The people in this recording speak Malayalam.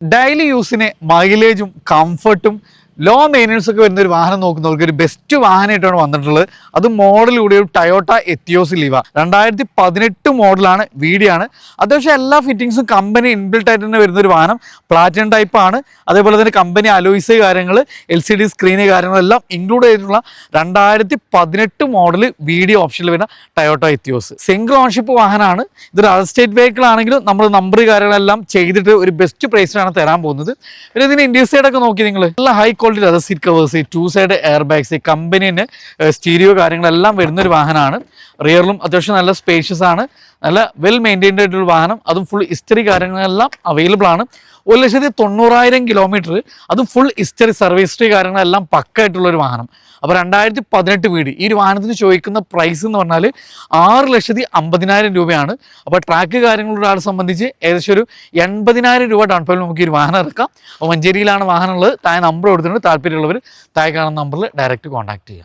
ഡെയിലി യൂസിന് മൈലേജും കംഫർട്ടും ലോ മെയിൻ്റനൻസ് ഒക്കെ വരുന്ന ഒരു വാഹനം നോക്കുന്നവർക്ക് ഒരു ബെസ്റ്റ് വാഹനമായിട്ടാണ് വന്നിട്ടുള്ളത്. അത് മോഡലിലൂടെ ഒരു ടയോട്ട എത്തിയോസ് ലീവ 2018 മോഡലാണ്, വീഡിയാണ്. അത്യാവശ്യം എല്ലാ ഫിറ്റിങ്സും കമ്പനി ഇൻബിൽട്ട് ആയിട്ട് തന്നെ വരുന്ന ഒരു വാഹനം. പ്ലാറ്റിനം ടൈപ്പ് ആണ്. അതേപോലെ തന്നെ കമ്പനി അലോയ്സ് കാര്യങ്ങൾ, LCD സ്ക്രീന് കാര്യങ്ങളെല്ലാം ഇൻക്ലൂഡ് ചെയ്തിട്ടുള്ള 2018 മോഡൽ വീഡിയോ ഓപ്ഷനിൽ വരുന്ന ടയോട്ട എത്തിയോസ്. സിംഗിൾ ഓൺഷിപ്പ് വാഹനമാണ്. ഇതൊരു അതർ സ്റ്റേറ്റ് വെഹിക്കിൾ ആണെങ്കിലും നമ്മൾ നമ്പർ കാര്യങ്ങളെല്ലാം ചെയ്തിട്ട് ഒരു ബെസ്റ്റ് പ്രൈസിലാണ് തരാൻ പോകുന്നത്. പിന്നെ ഇതിന് ഇന്ത്യൻ സൈഡൊക്കെ നോക്കി നിങ്ങൾ നല്ല high quality leather seat covers, 2 side air bags, കമ്പനിന് സ്റ്റീരിയോ കാര്യങ്ങളെല്ലാം വരുന്നൊരു വാഹനമാണ്. റിയറിലും അത്യാവശ്യം നല്ല സ്പേഷ്യസ് ആണ്. നല്ല വെൽ മെയിൻറ്റൈൻഡ് ആയിട്ടുള്ള വാഹനം. അതും ഫുൾ ഹിസ്റ്ററി കാര്യങ്ങളെല്ലാം അവൈലബിൾ ആണ്. 1,90,000 കിലോമീറ്റർ, അതും ഫുൾ ഹിസ്റ്ററി സർവീസ് ഹിസ്റ്ററി കാര്യങ്ങളെല്ലാം പക്കായിട്ടുള്ളൊരു വാഹനം. അപ്പോൾ 2018 വീട്. ഈ ഒരു വാഹനത്തിന് ചോദിക്കുന്ന പ്രൈസ് എന്ന് പറഞ്ഞാൽ 6,50,000 രൂപയാണ്. അപ്പോൾ ട്രാക്ക് കാര്യങ്ങളുടെ ഒരാളെ സംബന്ധിച്ച് ഏകദേശം ഒരു 80,000 രൂപ ഡൗൺ പേയ്മെന്റ് നമുക്ക് ഈ ഒരു വാഹനം ഇറക്കാം. അപ്പോൾ മഞ്ചേരിയിലാണ് വാഹനം ഉള്ളത്. താഴെ നമ്പർ കൊടുത്തിട്ടുണ്ട്. താല്പര്യമുള്ളവർ താഴെ കാണുന്ന നമ്പറിൽ ഡയറക്റ്റ് കോൺടാക്ട് ചെയ്യാം.